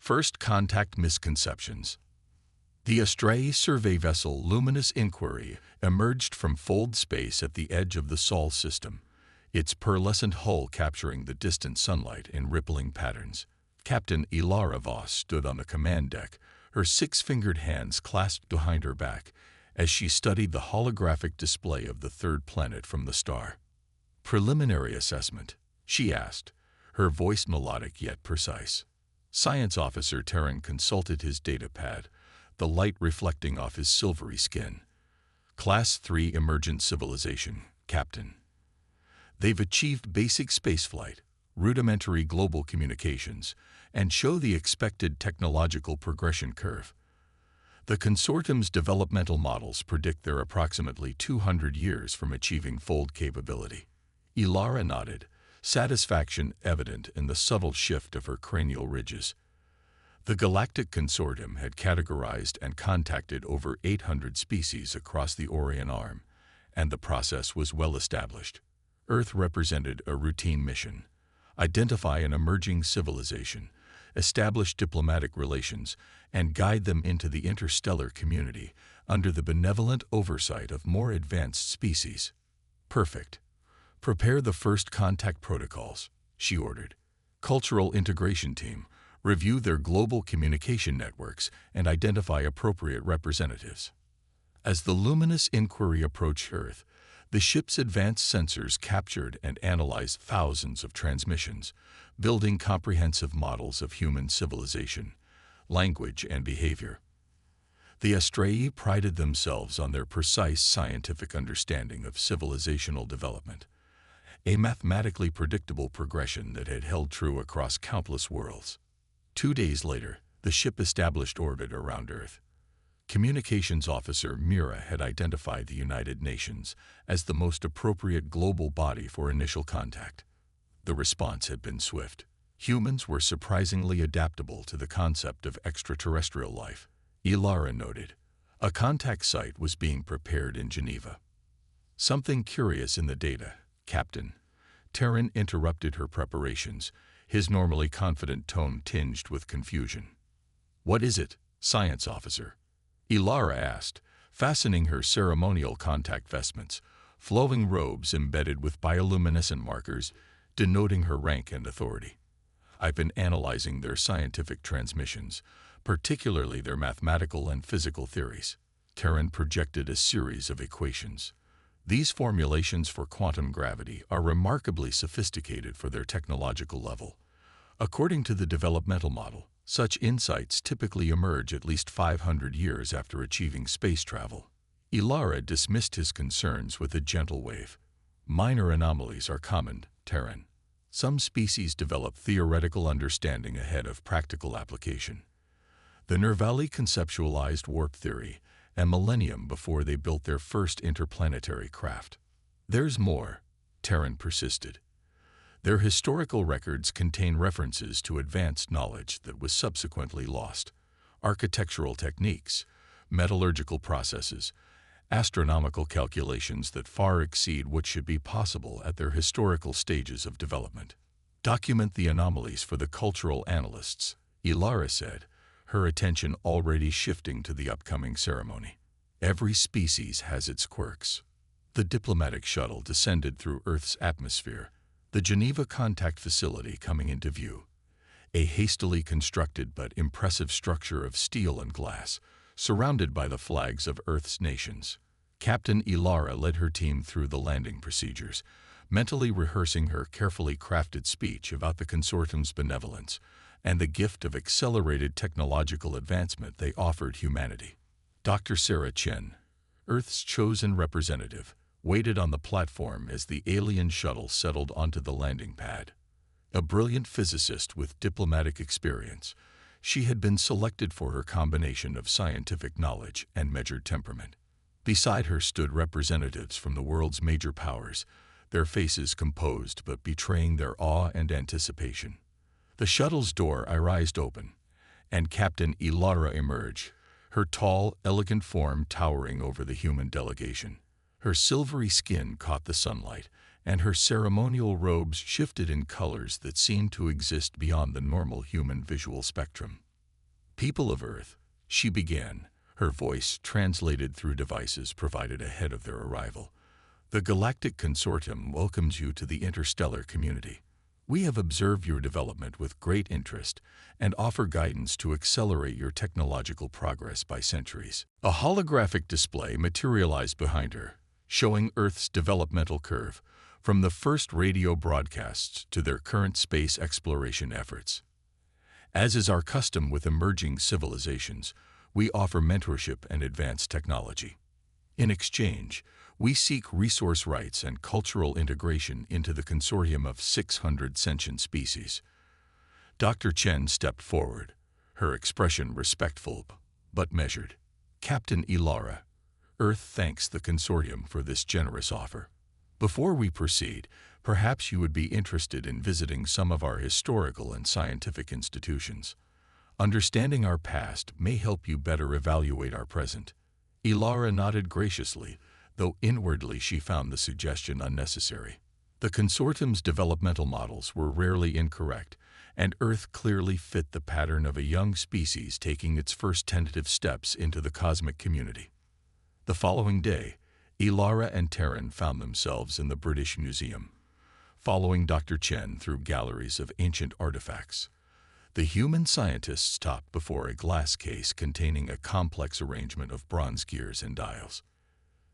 First Contact Misconceptions. The Astray survey vessel Luminous Inquiry emerged from fold space at the edge of the Sol system, its pearlescent hull capturing the distant sunlight in rippling patterns. Captain Ilara Voss stood on the command deck, her six-fingered hands clasped behind her back, as she studied the holographic display of the third planet from the star. "Preliminary assessment?" she asked, her voice melodic yet precise. Science Officer Terran consulted his data pad, the light reflecting off his silvery skin. "Class 3 Emergent Civilization, Captain. They've achieved basic spaceflight, rudimentary global communications, and show the expected technological progression curve. The consortium's developmental models predict they're approximately 200 years from achieving fold capability." Ilara nodded, satisfaction evident in the subtle shift of her cranial ridges. The Galactic Consortium had categorized and contacted over 800 species across the Orion Arm, and the process was well established. Earth represented a routine mission: identify an emerging civilization, establish diplomatic relations, and guide them into the interstellar community under the benevolent oversight of more advanced species. "Perfect. Prepare the first contact protocols," she ordered. "Cultural Integration Team, review their global communication networks and identify appropriate representatives." As the Luminous Inquiry approached Earth, the ship's advanced sensors captured and analyzed thousands of transmissions, building comprehensive models of human civilization, language, and behavior. The Astraea prided themselves on their precise scientific understanding of civilizational development, a mathematically predictable progression that had held true across countless worlds. 2 days later, the ship established orbit around Earth. Communications Officer Mira had identified the United Nations as the most appropriate global body for initial contact. The response had been swift. Humans were surprisingly adaptable to the concept of extraterrestrial life, Ilara noted. A contact site was being prepared in Geneva. "Something curious in the data, Captain." Terran interrupted her preparations, his normally confident tone tinged with confusion. "What is it, Science Officer?" Ilara asked, fastening her ceremonial contact vestments, flowing robes embedded with bioluminescent markers, denoting her rank and authority. "I've been analyzing their scientific transmissions, particularly their mathematical and physical theories." Terran projected a series of equations. "These formulations for quantum gravity are remarkably sophisticated for their technological level. According to the developmental model, such insights typically emerge at least 500 years after achieving space travel." Ilara dismissed his concerns with a gentle wave. "Minor anomalies are common, Terran. Some species develop theoretical understanding ahead of practical application. The Nervali conceptualized warp theory a millennium before they built their first interplanetary craft." "There's more," Terran persisted. "Their historical records contain references to advanced knowledge that was subsequently lost: architectural techniques, metallurgical processes, astronomical calculations that far exceed what should be possible at their historical stages of development. Document the anomalies for the cultural analysts," Ilara said, her attention already shifting to the upcoming ceremony. "Every species has its quirks." The diplomatic shuttle descended through Earth's atmosphere, the Geneva Contact Facility coming into view. A hastily constructed but impressive structure of steel and glass, surrounded by the flags of Earth's nations. Captain Ilara led her team through the landing procedures, mentally rehearsing her carefully crafted speech about the consortium's benevolence and the gift of accelerated technological advancement they offered humanity. Dr. Sarah Chen, Earth's chosen representative, waited on the platform as the alien shuttle settled onto the landing pad. A brilliant physicist with diplomatic experience, she had been selected for her combination of scientific knowledge and measured temperament. Beside her stood representatives from the world's major powers, their faces composed but betraying their awe and anticipation. The shuttle's door irised open, and Captain Ilara emerged, her tall, elegant form towering over the human delegation. Her silvery skin caught the sunlight, and her ceremonial robes shifted in colors that seemed to exist beyond the normal human visual spectrum. "People of Earth," she began, her voice translated through devices provided ahead of their arrival. "The Galactic Consortium welcomes you to the interstellar community. We have observed your development with great interest and offer guidance to accelerate your technological progress by centuries." A holographic display materialized behind her, showing Earth's developmental curve, from the first radio broadcasts to their current space exploration efforts. As is our custom with emerging civilizations, we offer mentorship and advanced technology. In exchange, we seek resource rights and cultural integration into the consortium of 600 sentient species. Dr. Chen stepped forward, her expression respectful but measured. "Captain Ilara, Earth thanks the consortium for this generous offer. Before we proceed, perhaps you would be interested in visiting some of our historical and scientific institutions. Understanding our past may help you better evaluate our present." Ilara nodded graciously, though inwardly she found the suggestion unnecessary. The consortium's developmental models were rarely incorrect, and Earth clearly fit the pattern of a young species taking its first tentative steps into the cosmic community. The following day, Ilara and Terran found themselves in the British Museum, following Dr. Chen through galleries of ancient artifacts. The human scientists stopped before a glass case containing a complex arrangement of bronze gears and dials.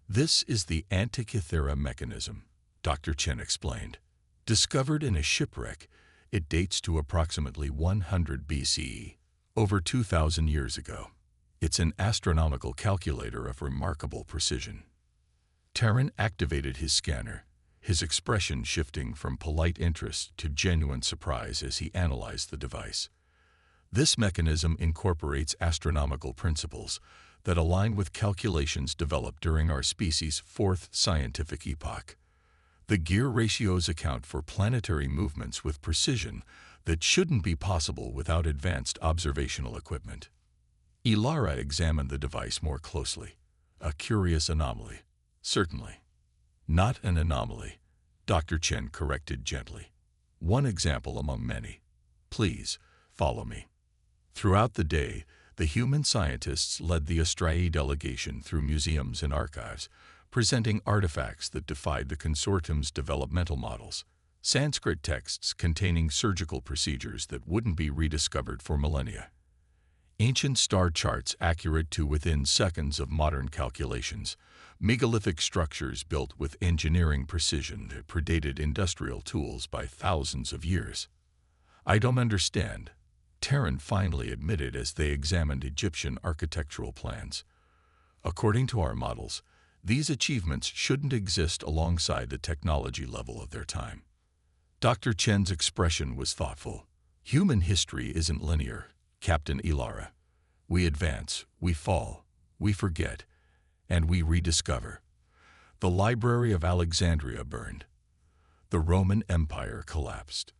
"This is the Antikythera mechanism," Dr. Chen explained. "Discovered in a shipwreck, it dates to approximately 100 BCE, over 2,000 years ago. It's an astronomical calculator of remarkable precision." Terran activated his scanner, his expression shifting from polite interest to genuine surprise as he analyzed the device. "This mechanism incorporates astronomical principles that align with calculations developed during our species' fourth scientific epoch. The gear ratios account for planetary movements with precision that shouldn't be possible without advanced observational equipment." Ilara examined the device more closely. "A curious anomaly." "Certainly." "Not an anomaly," Dr. Chen corrected gently. "One example among many. Please, follow me." Throughout the day, the human scientists led the HFY delegation through museums and archives, presenting artifacts that defied the consortium's developmental models. Sanskrit texts containing surgical procedures that wouldn't be rediscovered for millennia. Ancient star charts accurate to within seconds of modern calculations. Megalithic structures built with engineering precision that predated industrial tools by thousands of years. "I don't understand," Terran finally admitted as they examined Egyptian architectural plans. "According to our models, these achievements shouldn't exist alongside the technology level of their time." Dr. Chen's expression was thoughtful. "Human history isn't linear, Captain Ilara. We advance, we fall, we forget, and we rediscover. The Library of Alexandria burned. The Roman Empire collapsed.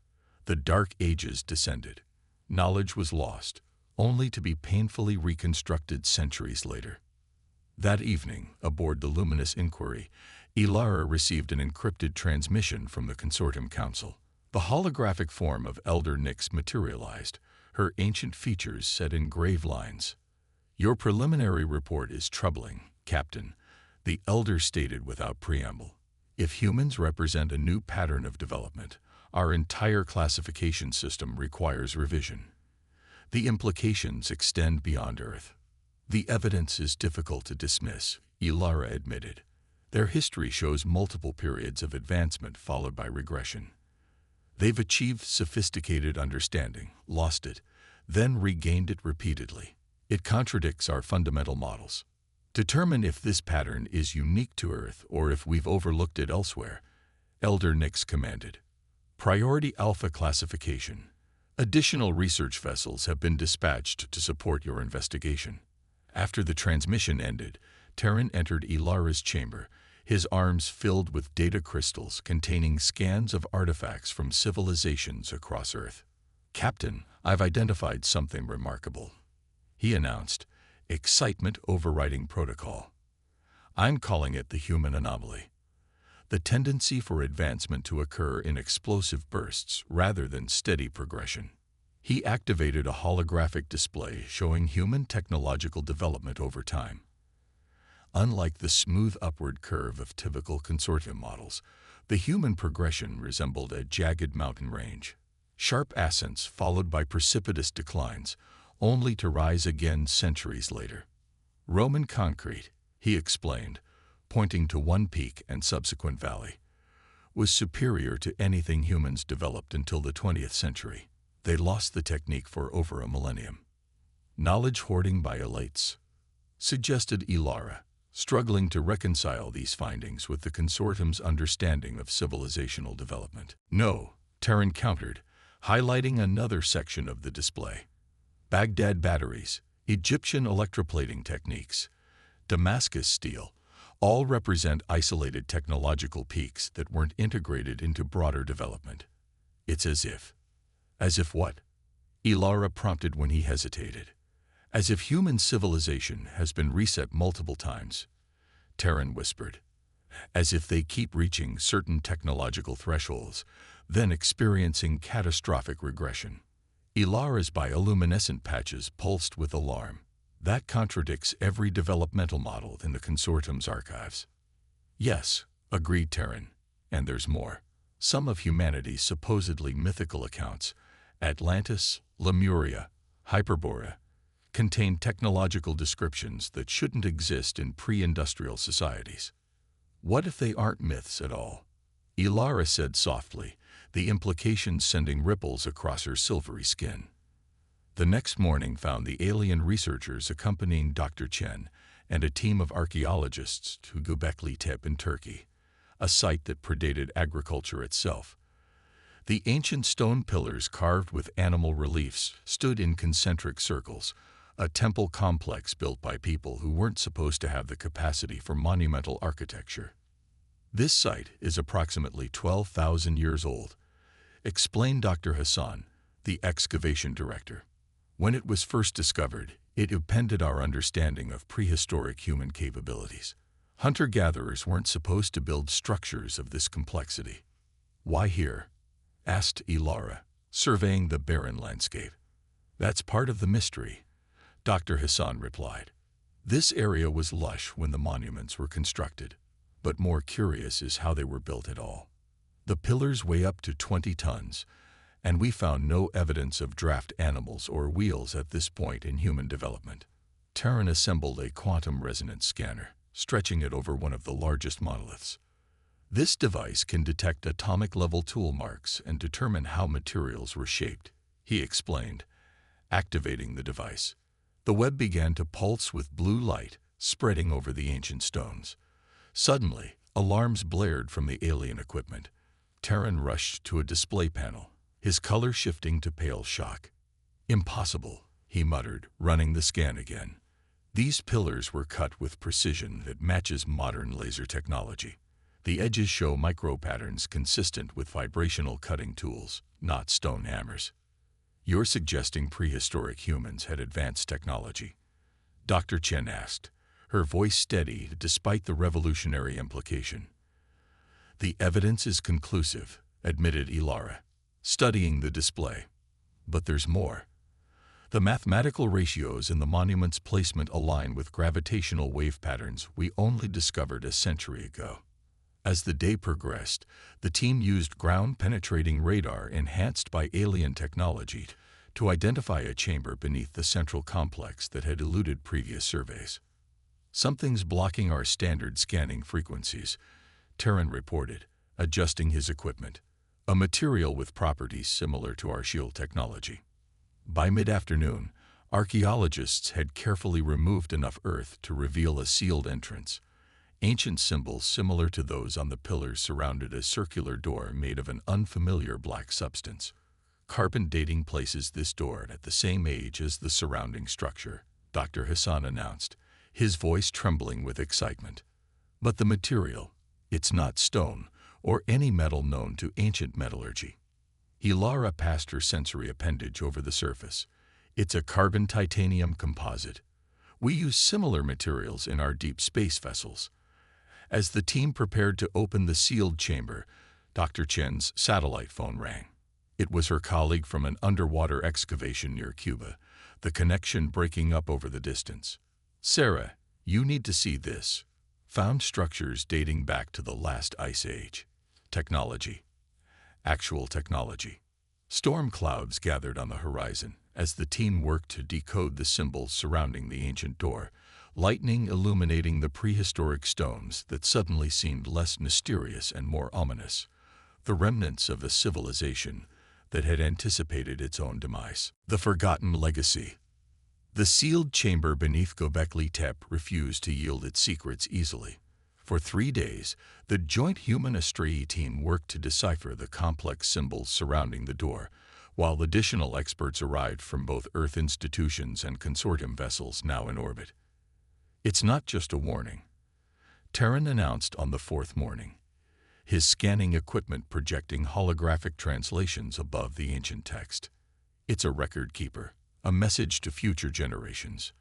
The Dark Ages descended. Knowledge was lost, only to be painfully reconstructed centuries later." That evening, aboard the luminous Inquiry, Ilara received an encrypted transmission from the Consortium Council. The holographic form of Elder Nyx materialized, her ancient features set in grave lines. "Your preliminary report is troubling, Captain," the Elder stated without preamble. "If humans represent a new pattern of development, our entire classification system requires revision. The implications extend beyond Earth." "The evidence is difficult to dismiss," Ilara admitted. "Their history shows multiple periods of advancement followed by regression. They've achieved sophisticated understanding, lost it, then regained it repeatedly. It contradicts our fundamental models. Determine if this pattern is unique to Earth or if we've overlooked it elsewhere," Elder Nyx commanded. "Priority Alpha classification. Additional research vessels have been dispatched to support your investigation." After the transmission ended, Terran entered Ilara's chamber, his arms filled with data crystals containing scans of artifacts from civilizations across Earth. "Captain, I've identified something remarkable," he announced, excitement overriding protocol. "I'm calling it the human anomaly. The tendency for advancement to occur in explosive bursts rather than steady progression. He activated a holographic display showing human technological development over time. Unlike the smooth upward curve of typical consortium models, the human progression resembled a jagged mountain range. Sharp ascents followed by precipitous declines, only to rise again centuries later. Roman concrete, he explained, pointing to one peak and subsequent valley, was superior to anything humans developed until the 20th century. They lost the technique for over a millennium. Knowledge hoarding by elites, suggested Ilara, struggling to reconcile these findings with the consortium's understanding of civilizational development. No, Terran countered, highlighting another section of the display. Baghdad batteries, Egyptian electroplating techniques, Damascus steel, all represent isolated technological peaks that weren't integrated into broader development. It's as if. As if what? Ilara prompted when he hesitated. As if human civilization has been reset multiple times, Terran whispered. As if they keep reaching certain technological thresholds, then experiencing catastrophic regression. Ilara's bioluminescent patches pulsed with alarm. That contradicts every developmental model in the consortium's archives. Yes, agreed Terran, and there's more. Some of humanity's supposedly mythical accounts, Atlantis, Lemuria, Hyperborea, contain technological descriptions that shouldn't exist in pre-industrial societies. What if they aren't myths at all? Ilara said softly, the implications sending ripples across her silvery skin. The next morning found the alien researchers accompanying Dr. Chen and a team of archaeologists to Göbekli Tepe in Turkey, a site that predated agriculture itself. The ancient stone pillars carved with animal reliefs stood in concentric circles, a temple complex built by people who weren't supposed to have the capacity for monumental architecture. This site is approximately 12,000 years old, explained Dr. Hassan, the excavation director. When it was first discovered, it upended our understanding of prehistoric human capabilities. Hunter-gatherers weren't supposed to build structures of this complexity. Why here? Asked Ilara, surveying the barren landscape. That's part of the mystery, Dr. Hassan replied. This area was lush when the monuments were constructed, but more curious is how they were built at all. The pillars weigh up to 20 tons, and we found no evidence of draft animals or wheels at this point in human development. Terran assembled a quantum resonance scanner, stretching it over one of the largest monoliths. This device can detect atomic-level tool marks and determine how materials were shaped, he explained, activating the device. The web began to pulse with blue light, spreading over the ancient stones. Suddenly, alarms blared from the alien equipment. Terran rushed to a display panel, his color shifting to pale shock. Impossible, he muttered, running the scan again. These pillars were cut with precision that matches modern laser technology. The edges show micro-patterns consistent with vibrational cutting tools, not stone hammers. You're suggesting prehistoric humans had advanced technology? Dr. Chen asked, her voice steady despite the revolutionary implication. The evidence is conclusive, admitted Ilara, studying the display. But there's more. The mathematical ratios in the monument's placement align with gravitational wave patterns we only discovered a century ago. As the day progressed, the team used ground-penetrating radar enhanced by alien technology to identify a chamber beneath the central complex that had eluded previous surveys. Something's blocking our standard scanning frequencies, Terran reported, adjusting his equipment, a material with properties similar to our shield technology. By mid-afternoon, archaeologists had carefully removed enough earth to reveal a sealed entrance. Ancient symbols similar to those on the pillars surrounded a circular door made of an unfamiliar black substance. Carbon dating places this door at the same age as the surrounding structure, Dr. Hassan announced, his voice trembling with excitement. But the material, it's not stone or any metal known to ancient metallurgy. Ilara passed her sensory appendage over the surface. It's a carbon-titanium composite. We use similar materials in our deep space vessels. As the team prepared to open the sealed chamber, Dr. Chen's satellite phone rang. It was her colleague from an underwater excavation near Cuba, the connection breaking up over the distance. "Sarah, you need to see this." Found structures dating back to the last ice age. Technology. Actual technology. Storm clouds gathered on the horizon as the team worked to decode the symbols surrounding the ancient door, lightning illuminating the prehistoric stones that suddenly seemed less mysterious and more ominous, the remnants of a civilization that had anticipated its own demise. The forgotten legacy. The sealed chamber beneath Göbekli Tepe refused to yield its secrets easily. For 3 days, the joint human Astraea team worked to decipher the complex symbols surrounding the door, while additional experts arrived from both Earth institutions and consortium vessels now in orbit. "It's not just a warning," Terran announced on the 4th morning, his scanning equipment projecting holographic translations above the ancient text. "It's a record keeper, a message to future generations."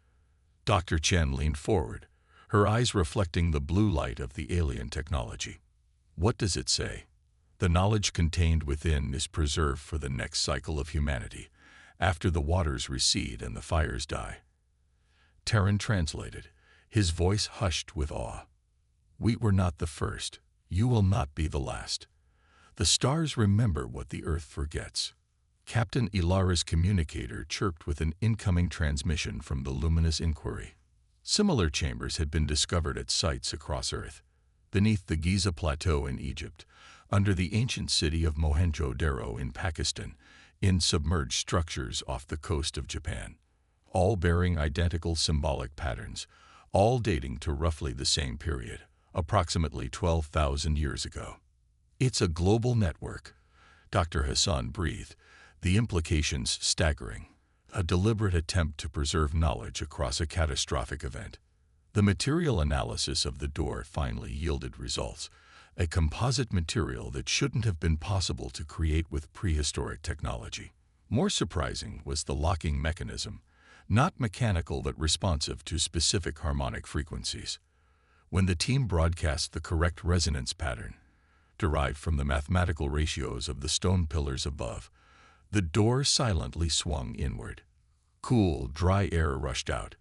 Dr. Chen leaned forward, her eyes reflecting the blue light of the alien technology. "What does it say?" "The knowledge contained within is preserved for the next cycle of humanity, after the waters recede and the fires die." Terran translated, his voice hushed with awe. "We were not the first. You will not be the last. The stars remember what the Earth forgets." Captain Ilara's communicator chirped with an incoming transmission from the luminous inquiry. Similar chambers had been discovered at sites across Earth, beneath the Giza Plateau in Egypt, under the ancient city of Mohenjo-Daro in Pakistan, in submerged structures off the coast of Japan, all bearing identical symbolic patterns, all dating to roughly the same period, approximately 12,000 years ago. "It's a global network," Dr. Hassan breathed, the implications staggering. A deliberate attempt to preserve knowledge across a catastrophic event. The material analysis of the door finally yielded results, a composite material that shouldn't have been possible to create with prehistoric technology. More surprising was the locking mechanism, not mechanical but responsive to specific harmonic frequencies. When the team broadcast the correct resonance pattern, derived from the mathematical ratios of the stone pillars above, the door silently swung inward. Cool, dry air rushed out.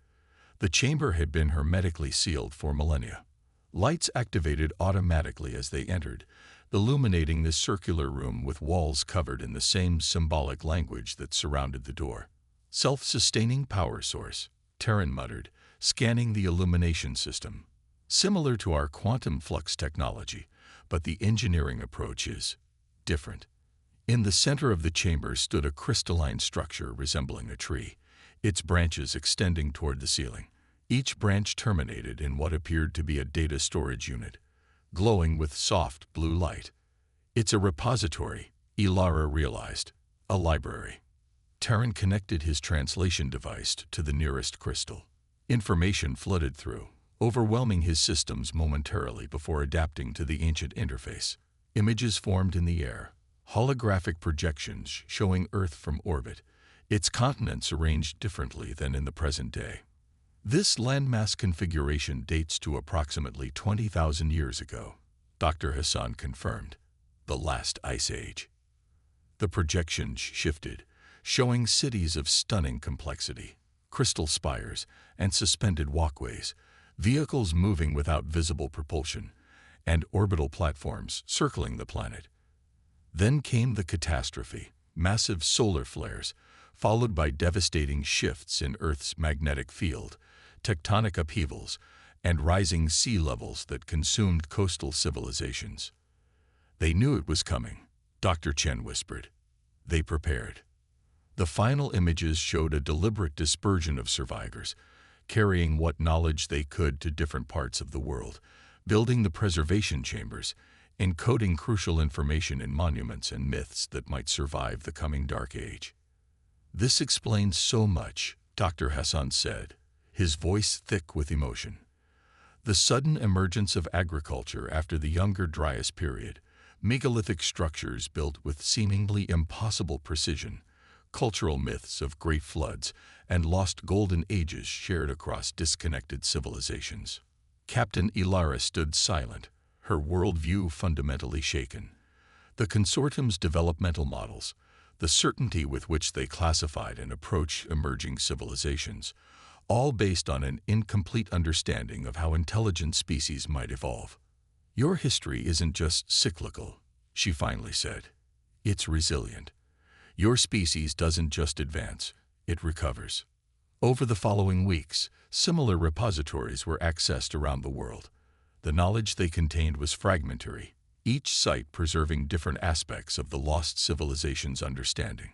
The chamber had been hermetically sealed for millennia. Lights activated automatically as they entered, illuminating this circular room with walls covered in the same symbolic language that surrounded the door. "Self-sustaining power source," Terran muttered, scanning the illumination system. "Similar to our quantum flux technology, but the engineering approach is different." In the center of the chamber stood a crystalline structure resembling a tree, its branches extending toward the ceiling. Each branch terminated in what appeared to be a data storage unit, glowing with soft blue light. "It's a repository," Ilara realized. "A library." Terran connected his translation device to the nearest crystal. Information flooded through, overwhelming his systems momentarily before adapting to the ancient interface. Images formed in the air, holographic projections showing Earth from orbit, its continents arranged differently than in the present day. "This landmass configuration dates to approximately 20,000 years ago," Dr. Hassan confirmed. "The last ice age." The projections shifted, showing cities of stunning complexity, crystal spires and suspended walkways, vehicles moving without visible propulsion, and orbital platforms circling the planet. Then came the catastrophe, massive solar flares, followed by devastating shifts in Earth's magnetic field, tectonic upheavals, and rising sea levels that consumed coastal civilizations. "They knew it was coming," Dr. Chen whispered. "They prepared." The final images showed a deliberate dispersion of survivors, carrying what knowledge they could to different parts of the world, building the preservation chambers, encoding crucial information in monuments and myths that might survive the coming Dark Age. "This explains so much," Dr. Hassan said, his voice thick with emotion. "The sudden emergence of agriculture after the Younger Dryas period, megalithic structures built with seemingly impossible precision, cultural myths of great floods, and lost golden ages shared across disconnected civilizations." Captain Ilara stood silent, her worldview fundamentally shaken. The consortium's developmental models, the certainty with which they classified and approached emerging civilizations, all based on an incomplete understanding of how intelligent species might evolve. "Your history isn't just cyclical," she finally said. "It's resilient. Your species doesn't just advance, it recovers." Over the following weeks, similar repositories were accessed around the world. The knowledge they contained was fragmentary, each site preserving different aspects of the lost civilization's understanding.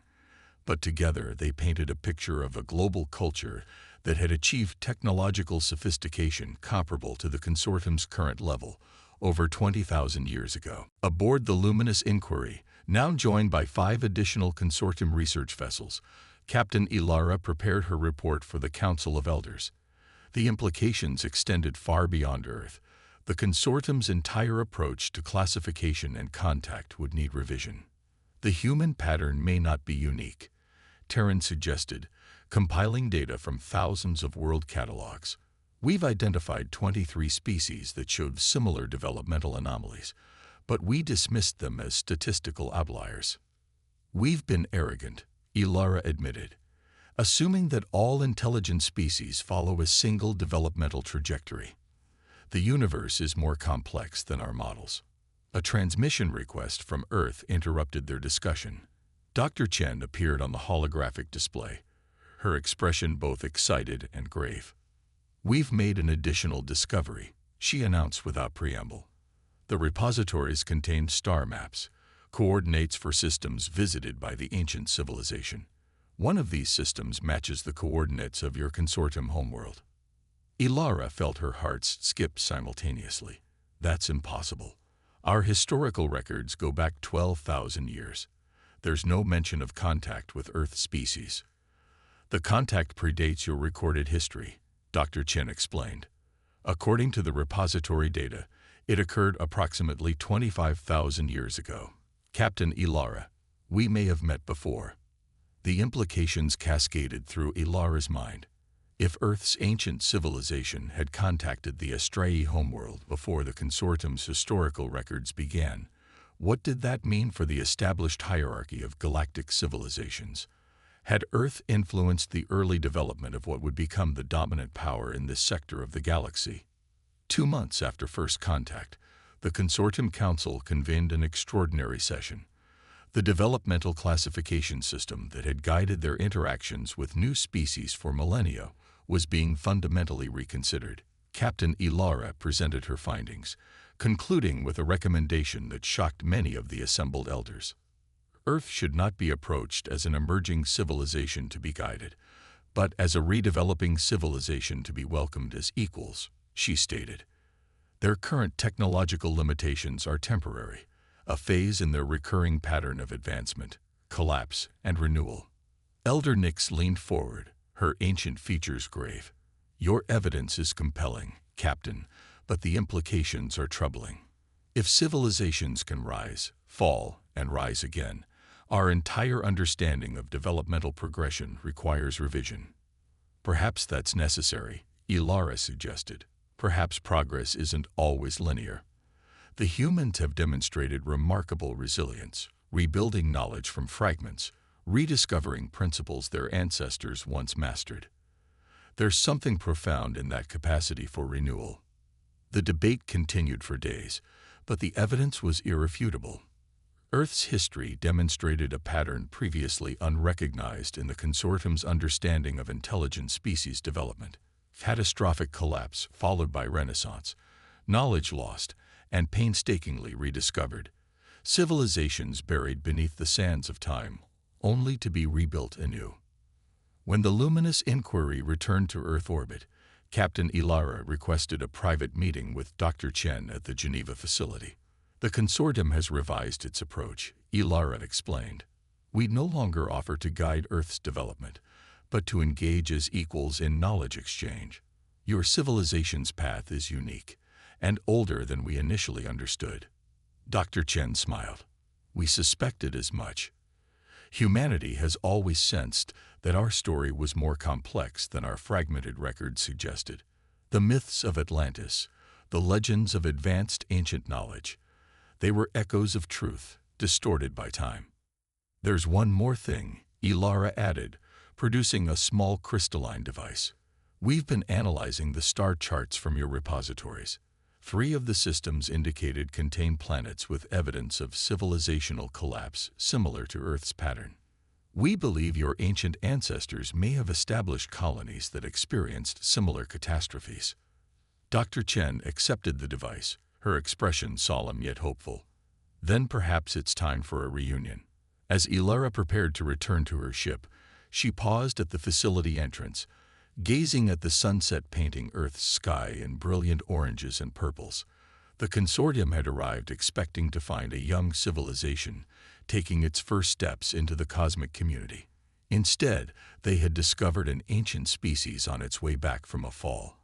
But together they painted a picture of a global culture that had achieved technological sophistication comparable to the consortium's current level over 20,000 years ago. Aboard the Luminous Inquiry, now joined by 5 additional consortium research vessels, Captain Ilara prepared her report for the Council of Elders. The implications extended far beyond Earth. The consortium's entire approach to classification and contact would need revision. "The human pattern may not be unique," Terran suggested, compiling data from thousands of world catalogs. "We've identified 23 species that showed similar developmental anomalies, but we dismissed them as statistical outliers." "We've been arrogant," Ilara admitted, "assuming that all intelligent species follow a single developmental trajectory. The universe is more complex than our models." A transmission request from Earth interrupted their discussion. Dr. Chen appeared on the holographic display, her expression both excited and grave. "We've made an additional discovery," she announced without preamble. The repositories contained star maps, coordinates for systems visited by the ancient civilization. "One of these systems matches the coordinates of your consortium homeworld." Ilara felt her heart skip simultaneously. "That's impossible. Our historical records go back 12,000 years. There's no mention of contact with Earth species." "The contact predates your recorded history," Dr. Chen explained. "According to the repository data, it occurred approximately 25,000 years ago." "Captain Ilara, we may have met before." The implications cascaded through Ilara's mind. If Earth's ancient civilization had contacted the Astraea homeworld before the consortium's historical records began, what did that mean for the established hierarchy of galactic civilizations? Had Earth influenced the early development of what would become the dominant power in this sector of the galaxy? 2 months after first contact, the Consortium Council convened an extraordinary session. The developmental classification system that had guided their interactions with new species for millennia was being fundamentally reconsidered. Captain Ilara presented her findings, concluding with a recommendation that shocked many of the assembled elders. Earth should not be approached as an emerging civilization to be guided, but as a redeveloping civilization to be welcomed as equals, she stated. Their current technological limitations are temporary, a phase in their recurring pattern of advancement, collapse, and renewal. Elder Nyx leaned forward, her ancient features grave. "Your evidence is compelling, Captain, but the implications are troubling. If civilizations can rise, fall, and rise again, our entire understanding of developmental progression requires revision." "Perhaps that's necessary," Ilara suggested. "Perhaps progress isn't always linear. The humans have demonstrated remarkable resilience, rebuilding knowledge from fragments, rediscovering principles their ancestors once mastered. There's something profound in that capacity for renewal." The debate continued for days, but the evidence was irrefutable. Earth's history demonstrated a pattern previously unrecognized in the consortium's understanding of intelligent species development. Catastrophic collapse followed by renaissance, knowledge lost and painstakingly rediscovered, civilizations buried beneath the sands of time, only to be rebuilt anew. When the Luminous Inquiry returned to Earth orbit, Captain Ilara requested a private meeting with Dr. Chen at the Geneva facility. "The consortium has revised its approach," Ilara explained. "We no longer offer to guide Earth's development, but to engage as equals in knowledge exchange. Your civilization's path is unique, and older than we initially understood." Dr. Chen smiled. "We suspected as much. Humanity has always sensed that our story was more complex than our fragmented records suggested. The myths of Atlantis, the legends of advanced ancient knowledge, they were echoes of truth, distorted by time. There's one more thing, Ilara added, producing a small crystalline device. We've been analyzing the star charts from your repositories. 3 of the systems indicated contain planets with evidence of civilizational collapse similar to Earth's pattern. We believe your ancient ancestors may have established colonies that experienced similar catastrophes. Dr. Chen accepted the device, her expression solemn yet hopeful. Then perhaps it's time for a reunion. As Ilara prepared to return to her ship, she paused at the facility entrance, gazing at the sunset painting Earth's sky in brilliant oranges and purples. The consortium had arrived expecting to find a young civilization taking its first steps into the cosmic community. Instead, they had discovered an ancient species on its way back from a fall,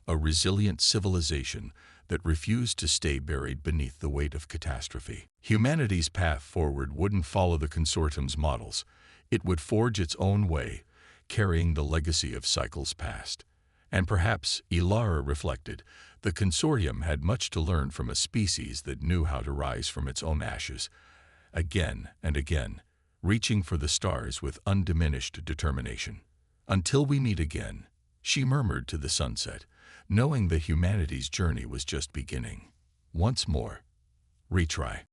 a resilient civilization that refused to stay buried beneath the weight of catastrophe. Humanity's path forward wouldn't follow the consortium's models. It would forge its own way, carrying the legacy of cycles past. And perhaps, Ilara reflected, the consortium had much to learn from a species that knew how to rise from its own ashes, again and again, reaching for the stars with undiminished determination. Until we meet again, she murmured to the sunset, knowing that humanity's journey was just beginning. Once more, retry.